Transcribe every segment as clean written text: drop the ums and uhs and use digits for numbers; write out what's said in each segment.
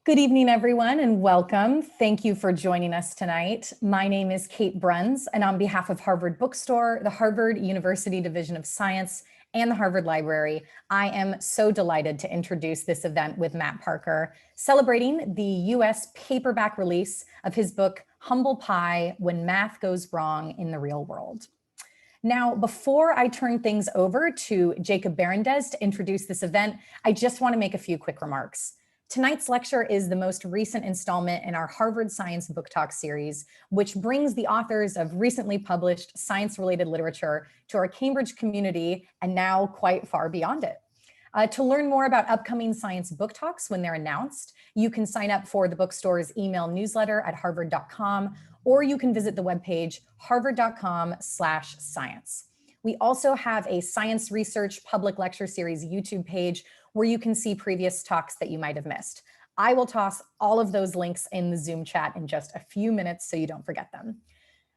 Good evening, everyone, and welcome. Thank you for joining us tonight. My name is Kate Bruns, and on behalf of Harvard Bookstore, the Harvard University Division of Science, and the Harvard Library, I am so delighted to introduce this event with Matt Parker, celebrating the U.S. paperback release of his book, Humble Pie: When Math Goes Wrong in the Real World. Now, before I turn things over to Jacob Berendez to introduce this event, I just want to make a few quick remarks. Tonight's lecture is the most recent installment in our Harvard Science Book Talk series, which brings the authors of recently published science-related literature to our Cambridge community and now quite far beyond it. To learn more about upcoming science book talks when they're announced, you can sign up for the bookstore's email newsletter at harvard.com, or you can visit the webpage harvard.com/science. We also have a Science Research Public Lecture Series YouTube page where you can see previous talks that you might have missed. I will toss all of those links in the Zoom chat in just a few minutes so you don't forget them.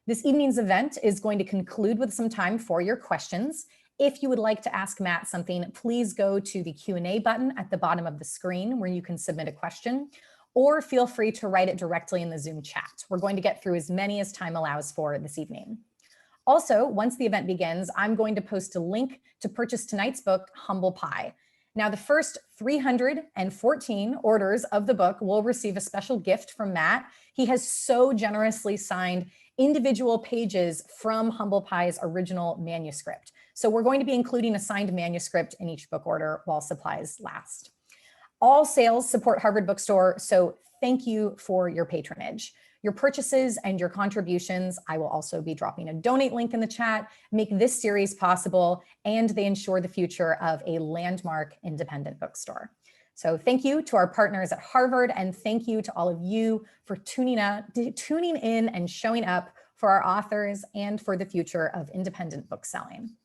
This evening's event is going to conclude with some time for your questions. If you would like to ask Matt something, please go to the Q&A button at the bottom of the screen where you can submit a question, or feel free to write it directly in the Zoom chat. We're going to get through as many as time allows for this evening. Also, once the event begins, I'm going to post a link to purchase tonight's book, Humble Pie. Now, the first 314 orders of the book will receive a special gift from Matt. He has so generously signed individual pages from Humble Pie's original manuscript. So we're going to be including a signed manuscript in each book order while supplies last. All sales support Harvard Bookstore, so thank you for your patronage. Your purchases and your contributions, I will also be dropping a donate link in the chat, make this series possible, and they ensure the future of a landmark independent bookstore. So thank you to our partners at Harvard, and thank you to all of you for tuning in and showing up for our authors and for the future of independent bookselling.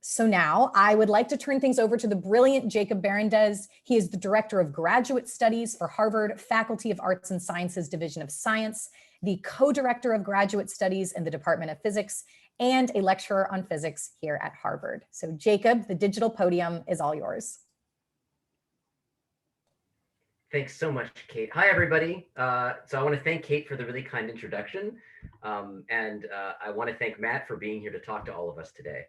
So now I would like to turn things over to the brilliant Jacob Berendez. He is the Director of Graduate Studies for Harvard Faculty of Arts and Sciences Division of Science, the Co-Director of Graduate Studies in the Department of Physics, and a lecturer on physics here at Harvard. So Jacob, the digital podium is all yours. Thanks so much, Kate. Hi, everybody. So I want to thank Kate for the really kind introduction. And I want to thank Matt for being here to talk to all of us today.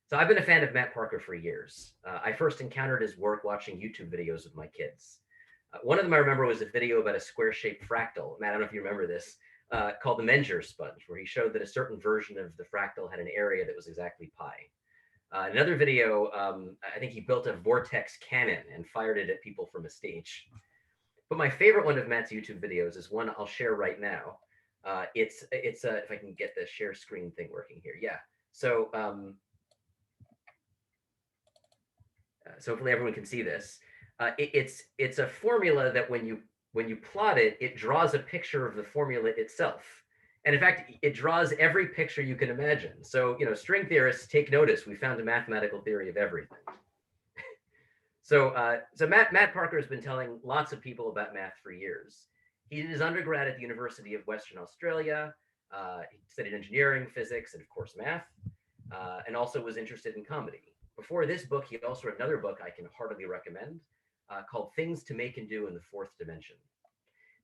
So I've been a fan of Matt Parker for years. I first encountered his work watching YouTube videos with my kids. One of them I remember was a video about a square-shaped fractal. Matt, I don't know if you remember this, called the Menger sponge, where he showed that a certain version of the fractal had an area that was exactly pi. Another video, I think he built a vortex cannon and fired it at people from a stage. But my favorite one of Matt's YouTube videos is one I'll share right now. It's if I can get the share screen thing working here. Yeah. So hopefully everyone can see this. It's a formula that when you plot it, it draws a picture of the formula itself. And in fact, it draws every picture you can imagine. So, string theorists, take notice. We found a mathematical theory of everything. So Matt Parker has been telling lots of people about math for years. He did his undergrad at the University of Western Australia. He studied engineering, physics, and of course math, and also was interested in comedy. Before this book, he also wrote another book I can heartily recommend called Things to Make and Do in the Fourth Dimension.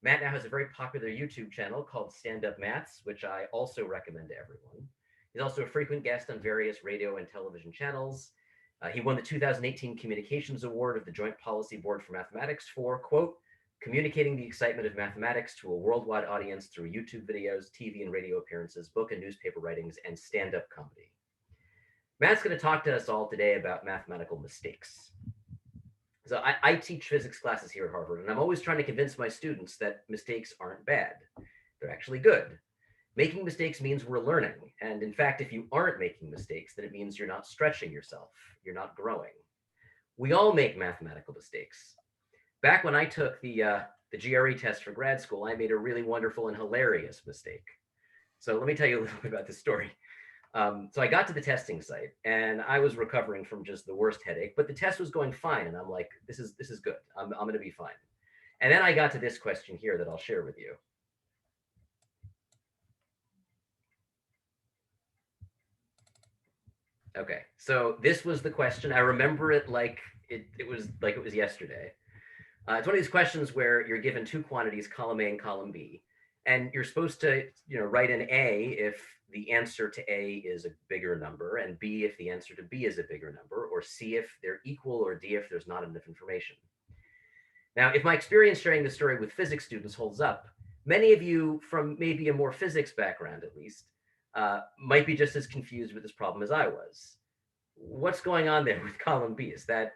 Matt now has a very popular YouTube channel called Stand Up Maths, which I also recommend to everyone. He's also a frequent guest on various radio and television channels. He won the 2018 Communications Award of the Joint Policy Board for Mathematics for, quote, communicating the excitement of mathematics to a worldwide audience through YouTube videos, TV and radio appearances, book and newspaper writings, and stand-up comedy. Matt's going to talk to us all today about mathematical mistakes. So I teach physics classes here at Harvard, and I'm always trying to convince my students that mistakes aren't bad. They're actually good. Making mistakes means we're learning. And in fact, if you aren't making mistakes, then it means you're not stretching yourself. You're not growing. We all make mathematical mistakes. Back when I took the GRE test for grad school, I made a really wonderful and hilarious mistake. So let me tell you a little bit about this story. So I got to the testing site and I was recovering from just the worst headache, but the test was going fine. And I'm like, this is good. I'm going to be fine. And then I got to this question here that I'll share with you. Okay, so this was the question. I remember it like it was yesterday. It's one of these questions where you're given two quantities, column A and column B, and you're supposed to, write in A if the answer to A is a bigger number, and B if the answer to B is a bigger number, or C if they're equal, or D if there's not enough information. Now, if my experience sharing this story with physics students holds up, many of you from maybe a more physics background, at least, might be just as confused with this problem as I was. What's going on there with column B? Is that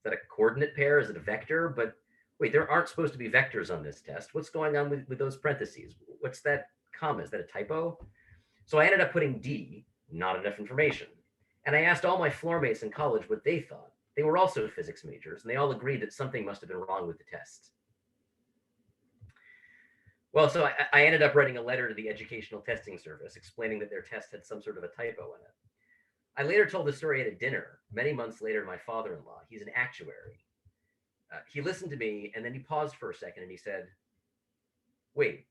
a coordinate pair? Is it a vector? But wait, there aren't supposed to be vectors on this test. What's going on with those parentheses? What's that comma? Is that a typo? So I ended up putting D, not enough information. And I asked all my floor mates in college what they thought. They were also physics majors, and they all agreed that something must have been wrong with the test. Well, so I ended up writing a letter to the Educational Testing Service explaining that their test had some sort of a typo in it. I later told the story at a dinner many months later to my father-in-law. He's an actuary. He listened to me, and then he paused for a second, and he said, wait,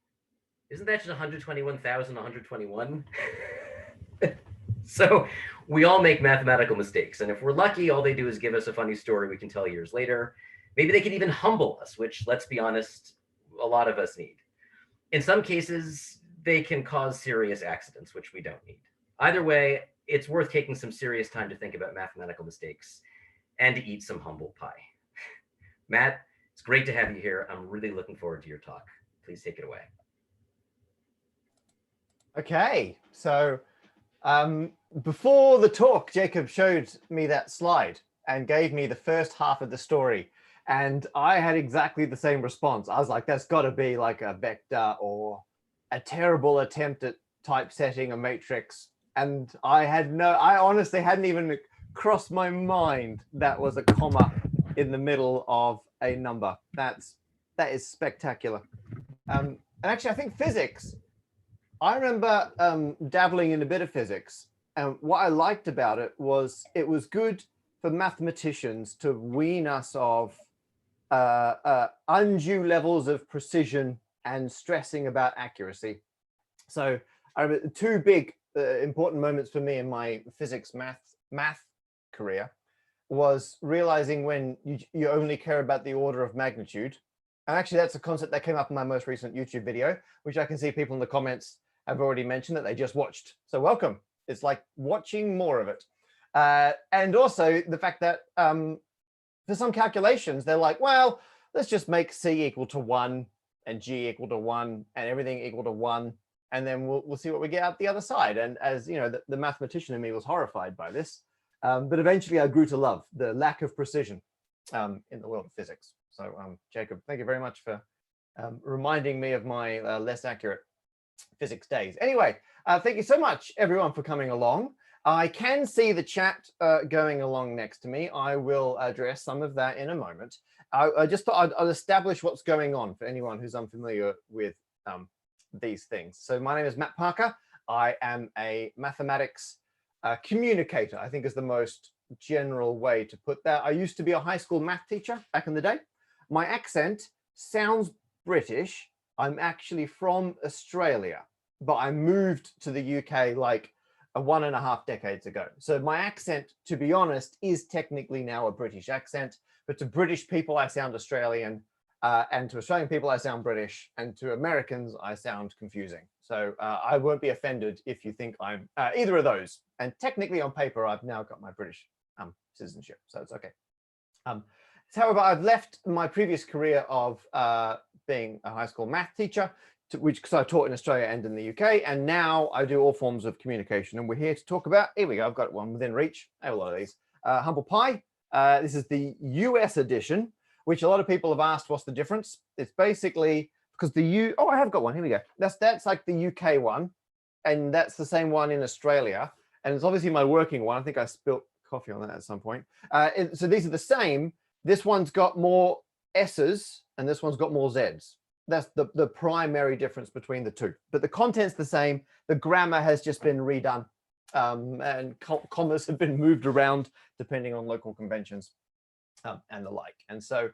isn't that just 121,121? So we all make mathematical mistakes. And if we're lucky, all they do is give us a funny story we can tell years later. Maybe they can even humble us, which, let's be honest, a lot of us need. In some cases, they can cause serious accidents, which we don't need. Either way, it's worth taking some serious time to think about mathematical mistakes and to eat some humble pie. Matt, it's great to have you here. I'm really looking forward to your talk. Please take it away. Okay, so before the talk, Jacob showed me that slide and gave me the first half of the story. And I had exactly the same response. I was like, that's got to be like a vector or a terrible attempt at typesetting a matrix. And I honestly hadn't even crossed my mind that was a comma in the middle of a number. That is spectacular. And actually, I think physics, I remember dabbling in a bit of physics. And what I liked about it was good for mathematicians to wean us of undue levels of precision and stressing about accuracy. So I remember two big important moments for me in my physics math career was realizing when you only care about the order of magnitude. And actually, that's a concept that came up in my most recent YouTube video, which I can see people in the comments have already mentioned that they just watched. So welcome. It's like watching more of it. And also the fact that for some calculations, they're like, well, let's just make C equal to 1 and G equal to 1 and everything equal to 1. And then we'll see what we get out the other side. And as you know, the mathematician in me was horrified by this. But eventually I grew to love the lack of precision in the world of physics. So Jacob, thank you very much for reminding me of my less accurate physics days. Anyway, thank you so much, everyone, for coming along. I can see the chat going along next to me. I will address some of that in a moment. I just thought I'd establish what's going on for anyone who's unfamiliar with these things. So my name is Matt Parker. I am a mathematics communicator, I think is the most general way to put that. I used to be a high school math teacher back in the day. My accent sounds British. I'm actually from Australia, but I moved to the UK like 1.5 decades ago. So my accent, to be honest, is technically now a British accent, but to British people, I sound Australian, and to Australian people, I sound British, and to Americans, I sound confusing. So I won't be offended if you think I'm either of those. And technically on paper, I've now got my British citizenship, so it's okay. However, I've left my previous career of being a high school math teacher, because I taught in Australia and in the UK, and now I do all forms of communication. And we're here to talk about, here we go, I've got one within reach. I have a lot of these. Humble Pie. This is the US edition, which a lot of people have asked what's the difference. It's basically because oh, I have got one. Here we go. That's like the UK one, and that's the same one in Australia. And it's obviously my working one. I think I spilt coffee on that at some point. So these are the same. This one's got more S's and this one's got more Z's. That's the primary difference between the two. But the content's the same. The grammar has just been redone, and commas have been moved around depending on local conventions and the like. And so,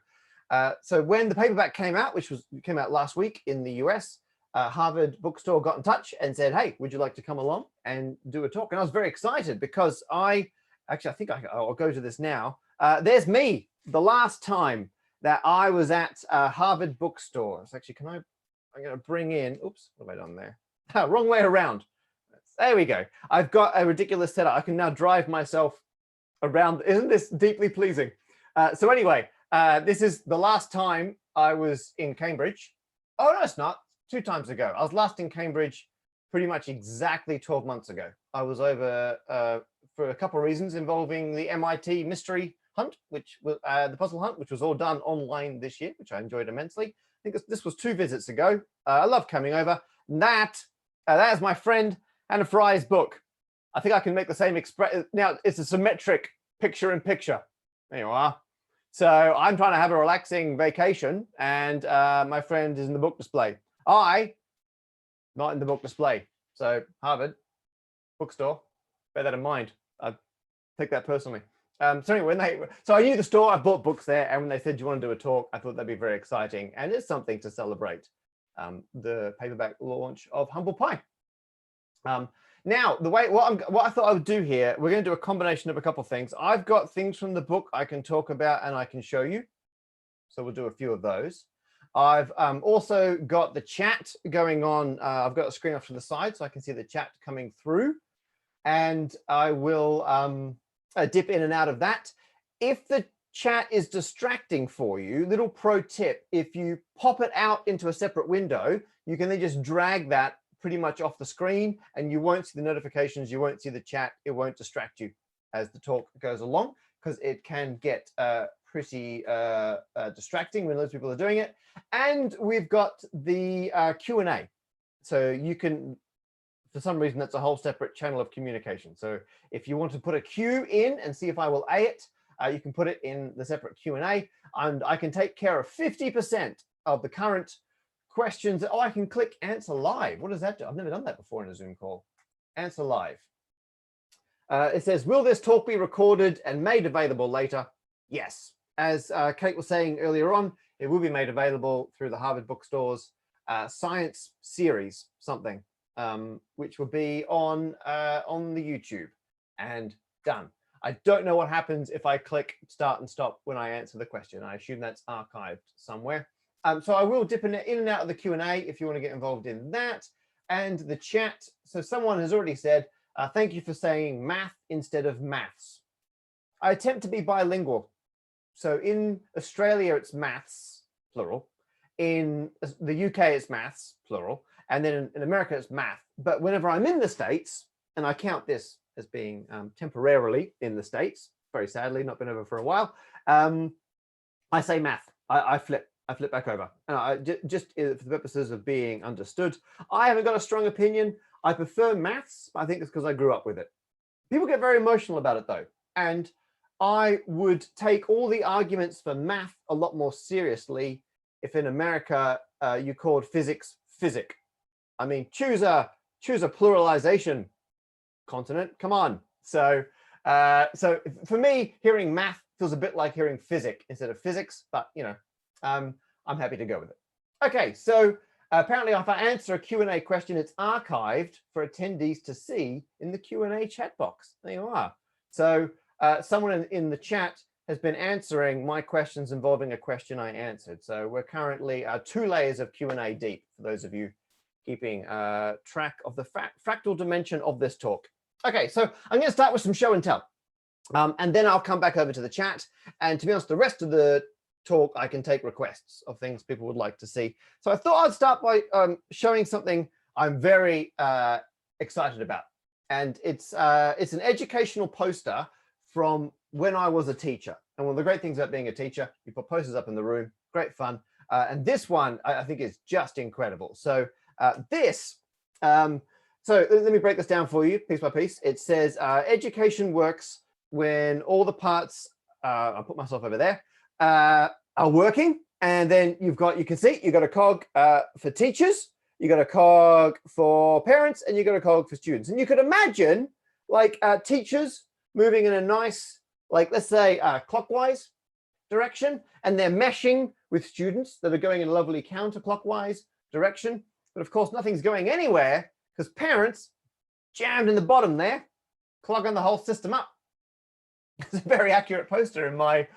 so when the paperback came out, which came out last week in the US, Harvard Bookstore got in touch and said, "Hey, would you like to come along and do a talk?" And I was very excited because I think I'll go to this now. There's me, the last time that I was at Harvard bookstore. So actually, I'm going to bring in, oops, what have I done there? Wrong way around. There we go. I've got a ridiculous setup. I can now drive myself around. Isn't this deeply pleasing? So anyway, this is the last time I was in Cambridge. Oh, no, it's not. 2 times ago. I was last in Cambridge pretty much exactly 12 months ago. I was over for a couple of reasons involving the MIT mystery hunt, which was the puzzle hunt, which was all done online this year, which I enjoyed immensely. I think this was 2 visits ago. I love coming over. That is my friend Hannah Fry's book. I think I can make the same expression. Now it's a symmetric picture in picture. There you are. So I'm trying to have a relaxing vacation, and my friend is in the book display. Not in the book display. So Harvard bookstore, bear that in mind. I take that personally. So anyway, so I knew the store. I bought books there, and when they said, "Do you want to do a talk?" I thought that'd be very exciting, and it's something to celebrate the paperback launch of Humble Pie. Now, what I thought I would do here, we're going to do a combination of a couple of things. I've got things from the book I can talk about and I can show you. So we'll do a few of those. I've also got the chat going on. I've got a screen off to the side so I can see the chat coming through. And I will dip in and out of that. If the chat is distracting for you, little pro tip, if you pop it out into a separate window, you can then just drag that pretty much off the screen and you won't see the notifications, you won't see the chat, it won't distract you as the talk goes along, because it can get pretty distracting when those people are doing it. And we've got the Q&A. So you can, for some reason, that's a whole separate channel of communication. So if you want to put a Q in and see if I will A it, you can put it in the separate Q&A, and I can take care of 50% of the current questions. Oh, I can click answer live. What does that do? I've never done that before in a Zoom call. Answer live. It says, will this talk be recorded and made available later? Yes. As Kate was saying earlier on, it will be made available through the Harvard bookstores science series, something, which will be on the YouTube. And done. I don't know what happens if I click start and stop when I answer the question. I assume that's archived somewhere. So I will dip in and out of the Q&A if you want to get involved in that. And the chat. So someone has already said, thank you for saying math instead of maths. I attempt to be bilingual. So in Australia, it's maths, plural. In the UK, it's maths, plural. And then in America, it's math. But whenever I'm in the States, and I count this as being temporarily in the States, very sadly, not been over for a while, I say math. I flip back over. Just for the purposes of being understood, I haven't got a strong opinion. I prefer maths. I think it's because I grew up with it. People get very emotional about it, though. And I would take all the arguments for math a lot more seriously if in America you called physics physic. I mean, choose a pluralization continent. Come on. So for me, hearing math feels a bit like hearing physic instead of physics. But you know, I'm happy to go with it. Okay, so apparently if I answer a Q&A question, it's archived for attendees to see in the Q&A chat box. There you are. So someone in the chat has been answering my questions involving a question I answered. So we're currently 2 layers of Q&A deep, for those of you keeping track of the fractal dimension of this talk. Okay, so I'm going to start with some show and tell. And then I'll come back over to the chat. And to be honest, the rest of the talk, I can take requests of things people would like to see. So I thought I'd start by showing something I'm very excited about. And it's an educational poster from when I was a teacher. And one of the great things about being a teacher, you put posters up in the room, great fun. And this one, I think, is just incredible. So so let me break this down for you piece by piece. It says education works when all the parts, I'll put myself over there, are working. And then you can see you've got a cog for teachers, you got a cog for parents, and you got a cog for students. And you could imagine like teachers moving in a nice, like, let's say clockwise direction, and they're meshing with students that are going in a lovely counterclockwise direction. But of course, nothing's going anywhere because parents jammed in the bottom there, clogging the whole system up. It's a very accurate poster in my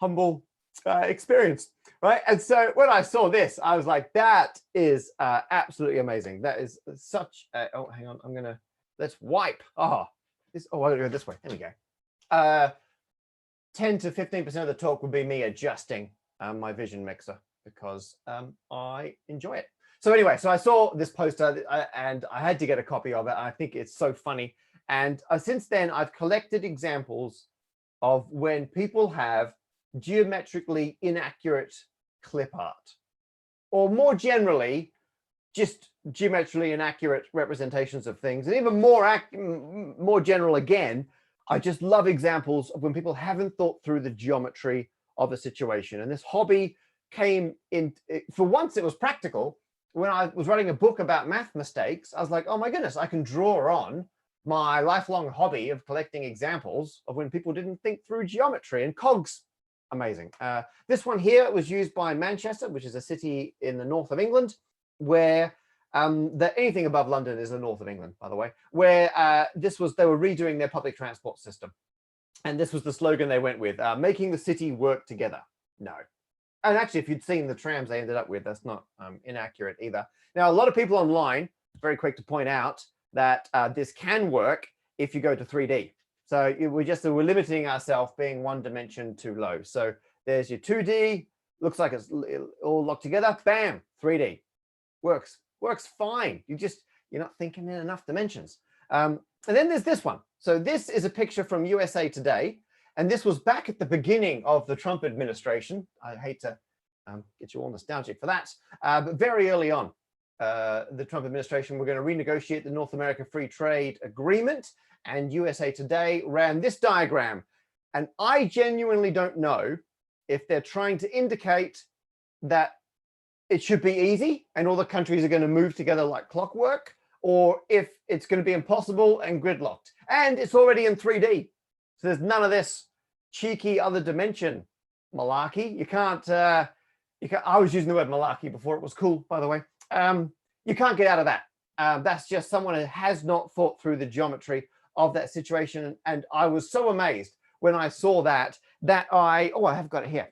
humble experience, right? And so when I saw this, I was like, that is absolutely amazing. That is such a, oh, hang on, let's wipe. Oh, I gotta go this way. There we go. 10 to 15% of the talk would be me adjusting my vision mixer because I enjoy it. So anyway, so I saw this poster and I had to get a copy of it. I think it's so funny. And since then, I've collected examples of when people have geometrically inaccurate clip art, or more generally, just geometrically inaccurate representations of things. And even more general again, I just love examples of when people haven't thought through the geometry of a situation. And this hobby came in, for once it was practical. When I was writing a book about math mistakes, I was like, oh my goodness, I can draw on my lifelong hobby of collecting examples of when people didn't think through geometry and cogs. Amazing. This one here was used by Manchester, which is a city in the north of England, where anything above London is the north of England, by the way, where they were redoing their public transport system. And this was the slogan they went with, making the city work together. No. And actually, if you'd seen the trams they ended up with, that's not inaccurate either. Now, a lot of people online, very quick to point out that this can work if you go to 3D. So we're limiting ourselves being one dimension too low. So there's your 2D, looks like it's all locked together, bam, 3D. Works fine. You're not thinking in enough dimensions. And then there's this one. So this is a picture from USA Today. And this was back at the beginning of the Trump administration. I hate to get you all nostalgic for that. But very early on, the Trump administration were going to renegotiate the North America Free Trade Agreement. And USA Today ran this diagram. And I genuinely don't know if they're trying to indicate that it should be easy and all the countries are going to move together like clockwork, or if it's going to be impossible and gridlocked. And it's already in 3D. So there's none of this cheeky other dimension malarkey. You can't, I was using the word malarkey before it was cool, by the way. You can't get out of that. That's just someone who has not thought through the geometry of that situation. And I was so amazed when I saw that I have got it here.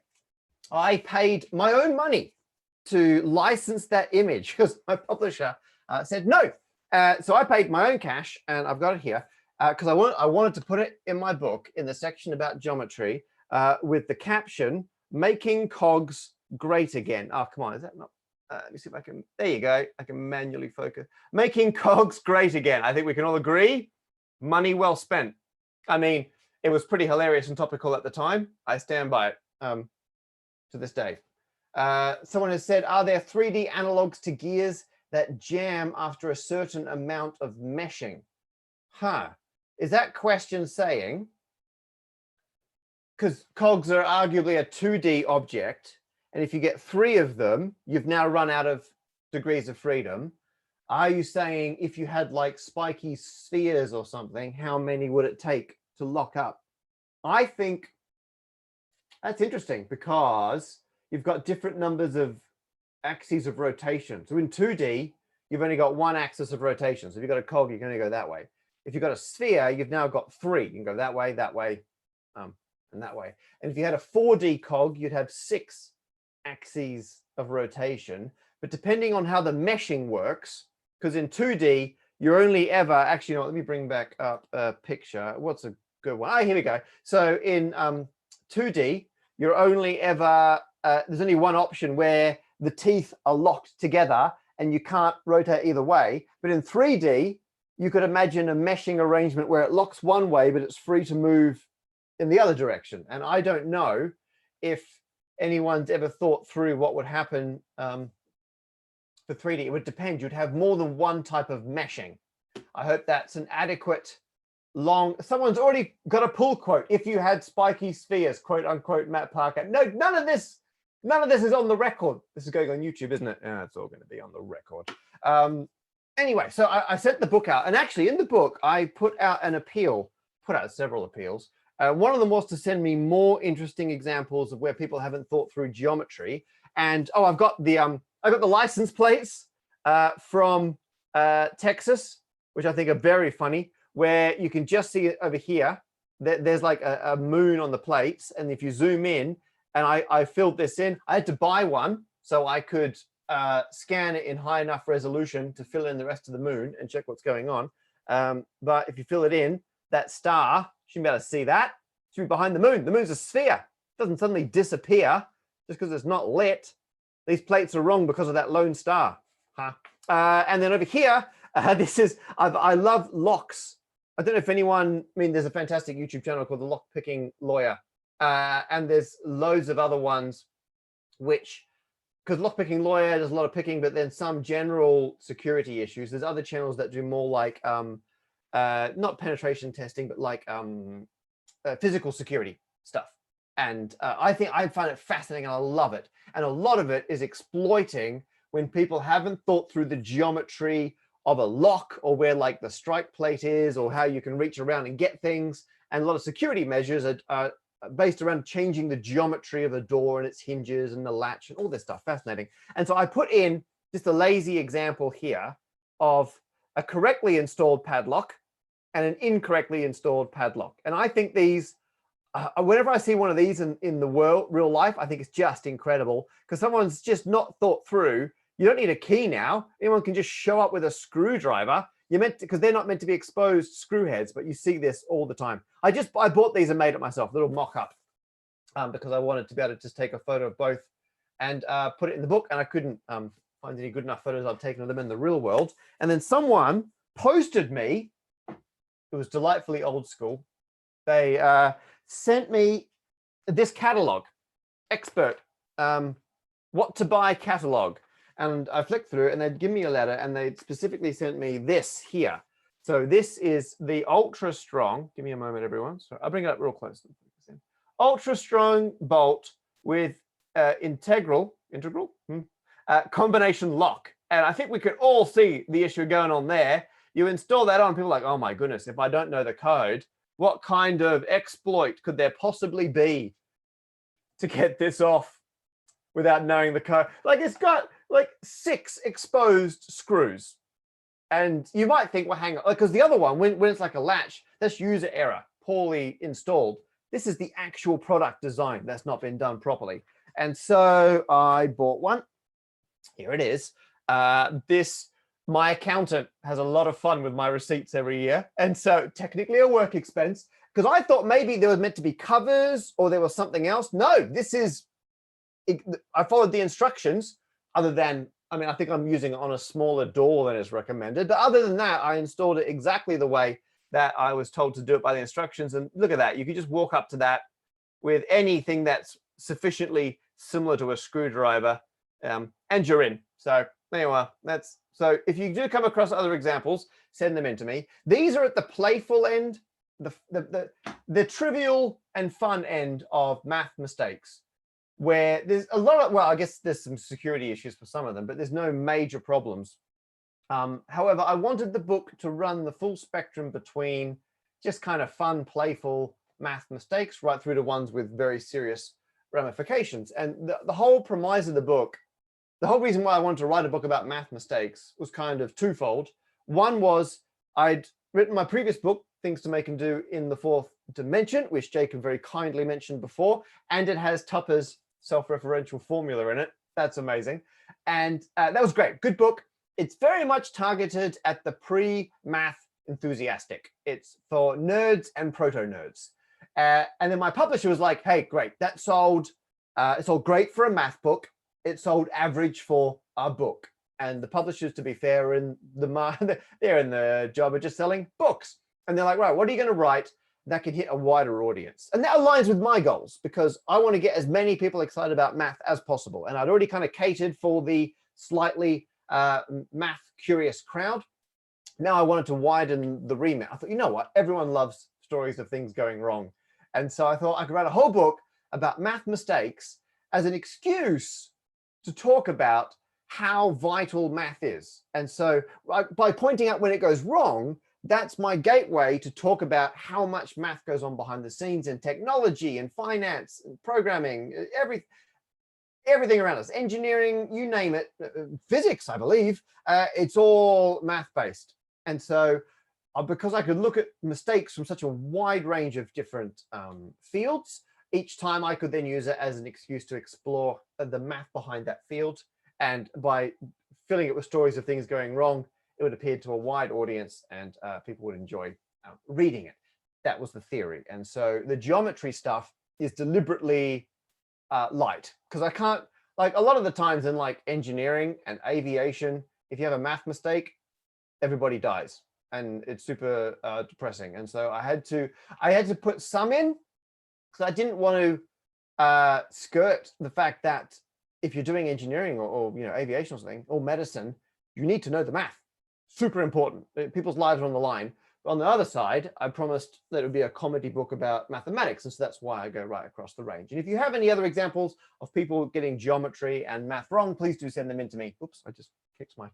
I paid my own money to license that image because my publisher said no. So I paid my own cash, and I've got it here because I wanted to put it in my book in the section about geometry with the caption, "Making Cogs Great Again." Oh, come on, is that not? Let me see if I can, there you go. I can manually focus. Making Cogs Great Again. I think we can all agree, money well spent. I mean, it was pretty hilarious and topical at the time. I stand by it to this day. Someone has said, are there 3D analogs to gears that jam after a certain amount of meshing? Is that question saying, because cogs are arguably a 2D object, and if you get 3 of them, you've now run out of degrees of freedom. Are you saying if you had like spiky spheres or something, how many would it take to lock up? I think that's interesting because you've got different numbers of axes of rotation. So in 2D, you've only got one axis of rotation. So if you've got a cog, you can only go that way. If you've got a sphere, you've now got 3. You can go that way, and that way. And if you had a 4D cog, you'd have 6 axes of rotation. But depending on how the meshing works, because in 2D, you're only ever, actually, let me bring back up a picture. What's a good one? Here we go. So in 2D, you're only ever, there's only one option where the teeth are locked together and you can't rotate either way. But in 3D, you could imagine a meshing arrangement where it locks one way, but it's free to move in the other direction. And I don't know if anyone's ever thought through what would happen for 3D. It would depend. You'd have more than one type of meshing. I hope that's an adequate someone's already got a pull quote. If you had spiky spheres, quote unquote, Matt Parker. No, none of this is on the record. This is going on YouTube, isn't it? Yeah, it's all going to be on the record. Anyway, so I sent the book out, and actually in the book, I put out several appeals. One of them was to send me more interesting examples of where people haven't thought through geometry. And I've got the license plates from Texas, which I think are very funny, where you can just see it over here. There's like a moon on the plates, and if you zoom in, And I filled this in. I had to buy one so I could scan it in high enough resolution to fill in the rest of the moon and check what's going on. But if you fill it in, that star, you shouldn't be able to see that. It should be behind the moon. The moon's a sphere. It doesn't suddenly disappear just because it's not lit. These plates are wrong because of that lone star. Huh? And then over here, this is, I love locks. I don't know if anyone, I mean, there's a fantastic YouTube channel called The Lock Picking Lawyer. And there's loads of other ones which, because Lock Picking Lawyer does a lot of picking, but then some general security issues. There's other channels that do more like, not penetration testing, but like physical security stuff. And I find it fascinating and I love it. And a lot of it is exploiting when people haven't thought through the geometry of a lock, or where like the strike plate is, or how you can reach around and get things. And a lot of security measures are based around changing the geometry of the door and its hinges and the latch and all this stuff. Fascinating. And so I put in just a lazy example here of a correctly installed padlock and an incorrectly installed padlock. And I think these, whenever I see one of these in the real life, I think it's just incredible, because someone's just not thought through. You don't need a key now. Anyone can just show up with a screwdriver. You're meant to, because they're not meant to be exposed screw heads, but you see this all the time. I bought these and made it myself, little mock-up, because I wanted to be able to just take a photo of both and put it in the book. And I couldn't find any good enough photos I've taken of them in the real world. And then someone posted me, it was delightfully old school. They sent me this catalog, expert, what to buy catalog. And I flicked through and they'd give me a letter and they specifically sent me this here. So this is the ultra strong, give me a moment, everyone. So I'll bring it up real close. Ultra strong bolt with integral combination lock. And I think we could all see the issue going on there. You install that on, people are like, oh my goodness, if I don't know the code, what kind of exploit could there possibly be to get this off without knowing the code? Like, it's got like 6 exposed screws. And you might think, well, hang on, because the other one, when it's like a latch, that's user error, poorly installed. This is the actual product design that's not been done properly. And so I bought one. Here it is. My accountant has a lot of fun with my receipts every year. And so technically a work expense, because I thought maybe there was meant to be covers or there was something else. No, this is, I followed the instructions, other than, I mean, I think I'm using it on a smaller door than is recommended. But other than that, I installed it exactly the way that I was told to do it by the instructions. And look at that. You can just walk up to that with anything that's sufficiently similar to a screwdriver, and you're in. So anyway, so if you do come across other examples, send them in to me. These are at the playful end, the trivial and fun end of math mistakes, where there's a lot of, well, I guess there's some security issues for some of them, but there's no major problems. However, I wanted the book to run the full spectrum between just kind of fun, playful math mistakes right through to ones with very serious ramifications. And the whole premise of the book, the whole reason why I wanted to write a book about math mistakes was kind of twofold. One was I'd written my previous book, Things to Make and Do in the Fourth Dimension, which Jacob very kindly mentioned before, and it has Tupper's self-referential formula in it. That's amazing. And that was great. Good book. It's very much targeted at the pre-math enthusiastic. It's for nerds and proto-nerds. And then my publisher was like, hey, great, that sold. It sold great for a math book. It sold average for a book. And the publishers, to be fair, they're in the job of just selling books. And they're like, right, what are you going to write that can hit a wider audience? And that aligns with my goals, because I want to get as many people excited about math as possible. And I'd already kind of catered for the slightly math curious crowd. Now I wanted to widen the remit. I thought, you know what? Everyone loves stories of things going wrong. And so I thought I could write a whole book about math mistakes as an excuse to talk about how vital math is. And so by pointing out when it goes wrong, that's my gateway to talk about how much math goes on behind the scenes in technology and finance and programming, everything around us, engineering, you name it, physics, I believe, it's all math-based. And so because I could look at mistakes from such a wide range of different fields, each time I could then use it as an excuse to explore the math behind that field. And by filling it with stories of things going wrong, it would appeal to a wide audience and people would enjoy reading it. That was the theory. And so the geometry stuff is deliberately light, because I can't, like a lot of the times in like engineering and aviation, if you have a math mistake, everybody dies and it's super depressing. And so I had to put some in because I didn't want to skirt the fact that if you're doing engineering or aviation or something or medicine, you need to know the math. Super important. People's lives are on the line. But on the other side, I promised that it would be a comedy book about mathematics. And so that's why I go right across the range. And if you have any other examples of people getting geometry and math wrong, please do send them in to me. Oops, I just kicked my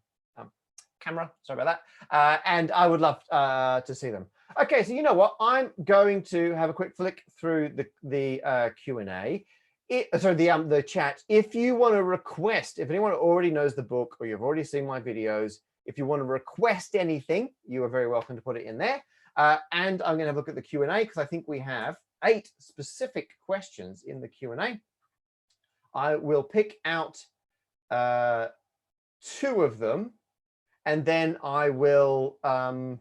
camera. Sorry about that. And I would love to see them. Okay, so you know what? I'm going to have a quick flick through the Q&A. The chat. If you want to request, if anyone already knows the book or you've already seen my videos, if you want to request anything, you are very welcome to put it in there. And I'm going to have a look at the Q&A because I think we have 8 specific questions in the Q&A. I will pick out 2 of them, and then I will go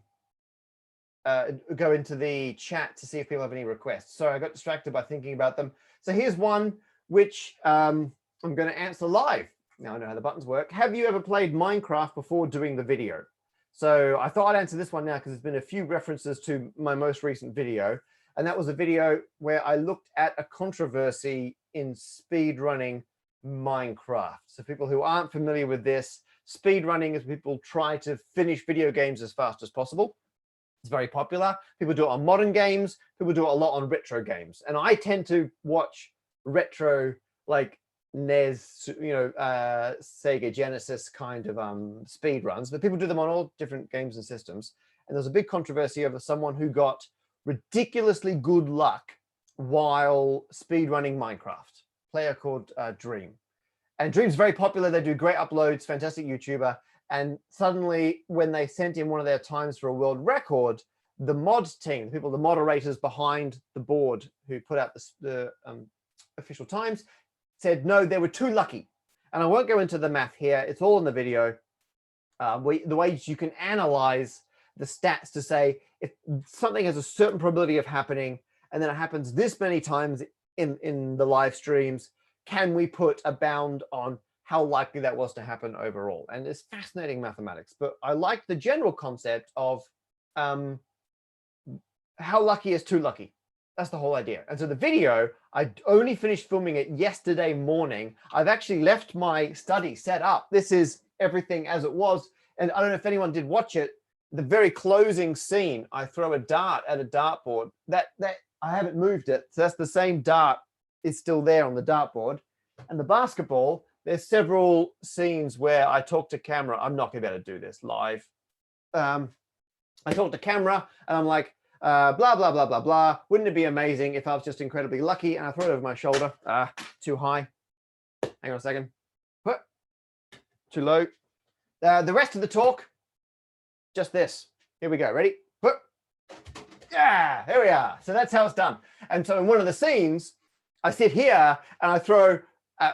into the chat to see if people have any requests. Sorry, I got distracted by thinking about them. So here's one which I'm going to answer live. Now I know how the buttons work. Have you ever played Minecraft before doing the video? So I thought I'd answer this one now because there's been a few references to my most recent video. And that was a video where I looked at a controversy in speedrunning Minecraft. So people who aren't familiar with this, speedrunning is people try to finish video games as fast as possible. It's very popular. People do it on modern games. People do it a lot on retro games. And I tend to watch retro, like NES, Sega Genesis kind of speed runs, but people do them on all different games and systems. And there's a big controversy over someone who got ridiculously good luck while speedrunning Minecraft. Player called Dream. And Dream's very popular. They do great uploads, fantastic YouTuber. And suddenly, when they sent in one of their times for a world record, the mod team, the moderators behind the board who put out the official times, said, no, they were too lucky. And I won't go into the math here. It's all in the video. The ways you can analyze the stats to say if something has a certain probability of happening, and then it happens this many times in the live streams, can we put a bound on how likely that was to happen overall? And it's fascinating mathematics, but I like the general concept of how lucky is too lucky. That's the whole idea. And so the video, I only finished filming it yesterday morning. I've actually left my study set up. This is everything as it was. And I don't know if anyone did watch it. The very closing scene, I throw a dart at a dartboard. That I haven't moved it. So that's the same dart is still there on the dartboard. And the basketball, there's several scenes where I talk to camera. I'm not going to be able to do this live. I talk to camera and I'm like, blah, blah, blah, blah, blah. Wouldn't it be amazing if I was just incredibly lucky? And I throw it over my shoulder. Too high. Hang on a second. Too low. The rest of the talk, just this. Here we go. Ready? Yeah, here we are. So that's how it's done. And so in one of the scenes, I sit here and I throw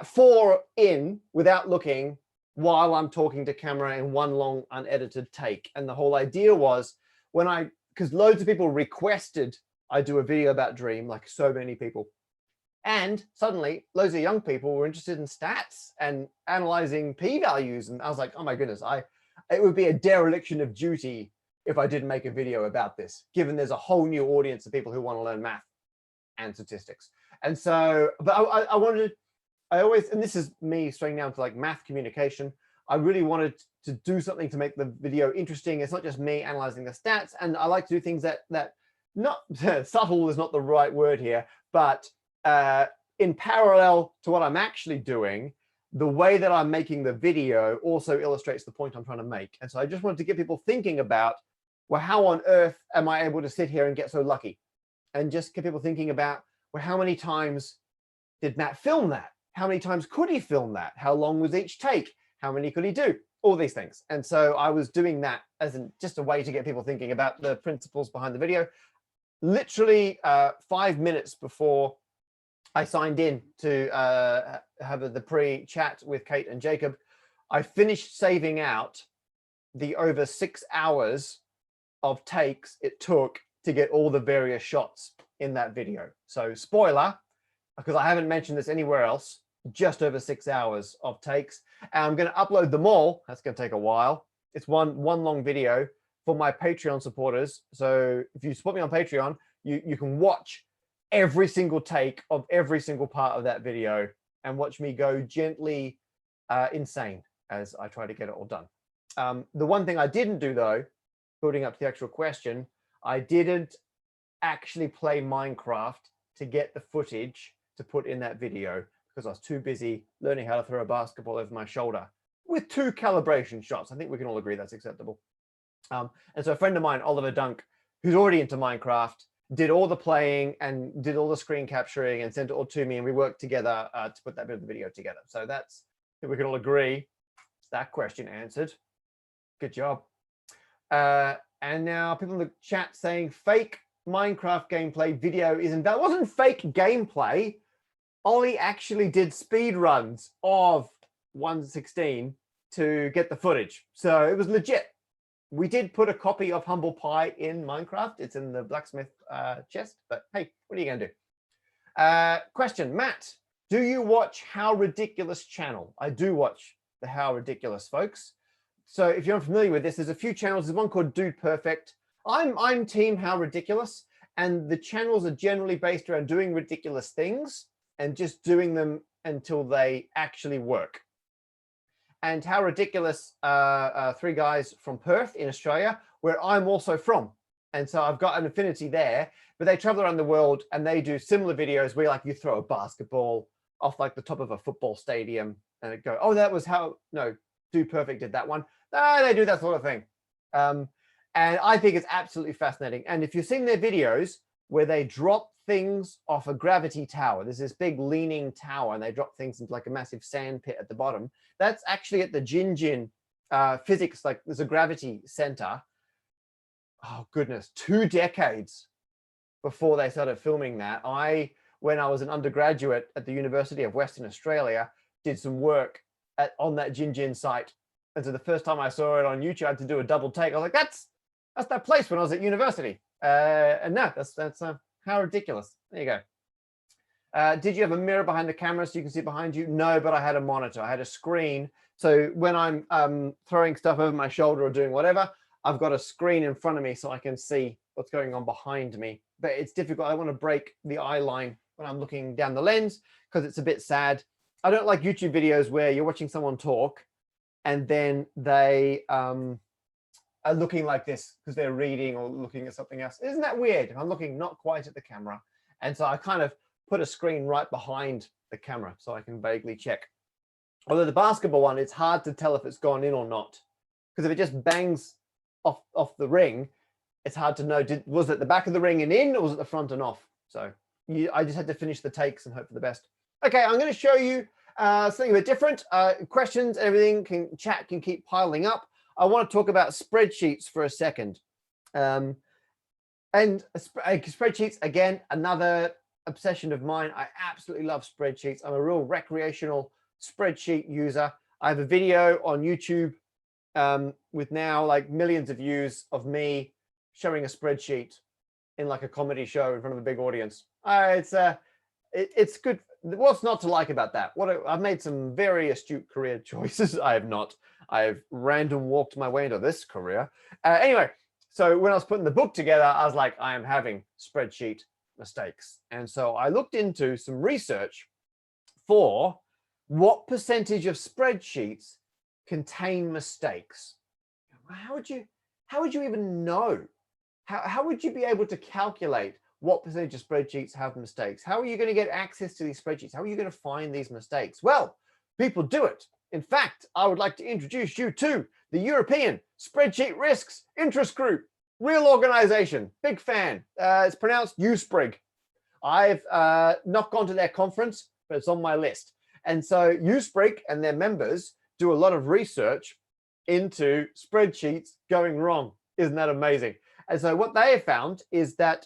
4 in without looking while I'm talking to camera in one long unedited take. And the whole idea was because loads of people requested I do a video about Dream, like so many people. And suddenly loads of young people were interested in stats and analyzing p-values. And I was like, oh my goodness, it would be a dereliction of duty if I didn't make a video about this, given there's a whole new audience of people who want to learn math and statistics. And so, but I always, and this is me straying down to like math communication, I really wanted to do something to make the video interesting. It's not just me analyzing the stats. And I like to do things that not subtle is not the right word here, but in parallel to what I'm actually doing, the way that I'm making the video also illustrates the point I'm trying to make. And so I just wanted to get people thinking about, well, how on earth am I able to sit here and get so lucky? And just get people thinking about, well, how many times did Matt film that? How many times could he film that? How long was each take? How many could he do? All these things. And so I was doing that as just a way to get people thinking about the principles behind the video. Literally 5 minutes before I signed in to have the pre-chat with Kate and Jacob. I finished saving out the over 6 hours of takes it took to get all the various shots in that video. So spoiler, because I haven't mentioned this anywhere else, just over 6 hours of takes. And I'm going to upload them all. That's going to take a while. It's one long video for my Patreon supporters. So if you support me on Patreon, you can watch every single take of every single part of that video and watch me go gently insane as I try to get it all done. The one thing I didn't do, though, building up to the actual question, I didn't actually play Minecraft to get the footage to put in that video because I was too busy learning how to throw a basketball over my shoulder with 2 calibration shots. I think we can all agree that's acceptable. And so a friend of mine, Oliver Dunk, who's already into Minecraft, did all the playing and did all the screen capturing and sent it all to me, and we worked together to put that bit of the video together. So that's, I think we can all agree, that question answered. Good job. And now people in the chat saying fake Minecraft gameplay video is invalid. It wasn't fake gameplay. Ollie actually did speed runs of 1.16 to get the footage. So it was legit. We did put a copy of Humble Pie in Minecraft. It's in the blacksmith chest, but hey, what are you going to do? Question, Matt, do you watch How Ridiculous channel? I do watch the How Ridiculous, folks. So if you're unfamiliar with this, there's a few channels. There's one called Dude Perfect. I'm team How Ridiculous, and the channels are generally based around doing ridiculous things and just doing them until they actually work. And How Ridiculous, 3 guys from Perth in Australia, where I'm also from. And so I've got an affinity there, but they travel around the world and they do similar videos where like you throw a basketball off like the top of a football stadium and it go, oh, that was how, no, Dude Perfect did that one. No, they do that sort of thing. And I think it's absolutely fascinating. And if you've seen their videos where they drop things off a gravity tower, there's this big leaning tower and they drop things into like a massive sand pit at the bottom. That's actually at the Jinjin physics, like there's a gravity center. Oh goodness, 2 decades before they started filming that. When I was an undergraduate at the University of Western Australia, did some work on that Jinjin site. And so the first time I saw it on YouTube, I had to do a double take. I was like, that's that place when I was at university. And no, that's How Ridiculous. There you go. Did you have a mirror behind the camera so you can see behind you? No, but I had a monitor. I had a screen. So when I'm throwing stuff over my shoulder or doing whatever, I've got a screen in front of me so I can see what's going on behind me. But it's difficult. I want to break the eye line when I'm looking down the lens because it's a bit sad. I don't like YouTube videos where you're watching someone talk and then they are looking like this because they're reading or looking at something else. Isn't that weird? I'm looking not quite at the camera. And so I kind of put a screen right behind the camera so I can vaguely check. Although the basketball one, it's hard to tell if it's gone in or not. Because if it just bangs off the ring, it's hard to know, was it the back of the ring and in, or was it the front and off? So I just had to finish the takes and hope for the best. Okay, I'm going to show you something a bit different. Questions, everything, chat can keep piling up. I want to talk about spreadsheets for a second. And spreadsheets, again, another obsession of mine. I absolutely love spreadsheets. I'm a real recreational spreadsheet user. I have a video on YouTube with now like millions of views of me showing a spreadsheet in like a comedy show in front of a big audience. It's good. What's not to like about that? I've made some very astute career choices. I have not. I've random walked my way into this career. Anyway, so when I was putting the book together, I was like, I am having spreadsheet mistakes. And so I looked into some research for what percentage of spreadsheets contain mistakes. How would you even know? How would you be able to calculate what percentage of spreadsheets have mistakes? How are you going to get access to these spreadsheets? How are you going to find these mistakes? Well, people do it. In fact, I would like to introduce you to the European Spreadsheet Risks Interest Group. Real organization, big fan. It's pronounced USPRIG. I've not gone to their conference, but it's on my list. And so USPRIG and their members do a lot of research into spreadsheets going wrong. Isn't that amazing? And so what they have found is that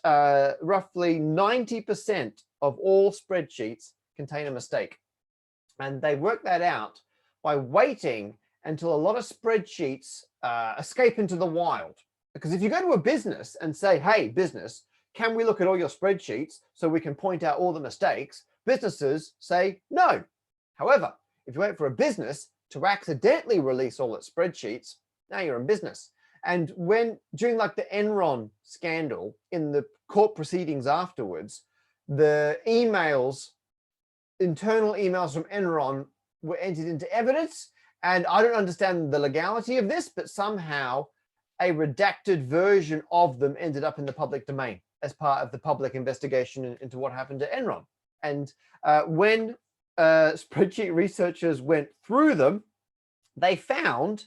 roughly 90% of all spreadsheets contain a mistake. And they work that out by waiting until a lot of spreadsheets escape into the wild. Because if you go to a business and say, hey, business, can we look at all your spreadsheets so we can point out all the mistakes? Businesses say no. However, if you wait for a business to accidentally release all its spreadsheets, now you're in business. And when during like the Enron scandal, in the court proceedings afterwards, the emails, internal emails from Enron were entered into evidence. And I don't understand the legality of this, but somehow a redacted version of them ended up in the public domain as part of the public investigation into what happened to Enron. And when spreadsheet researchers went through them, they found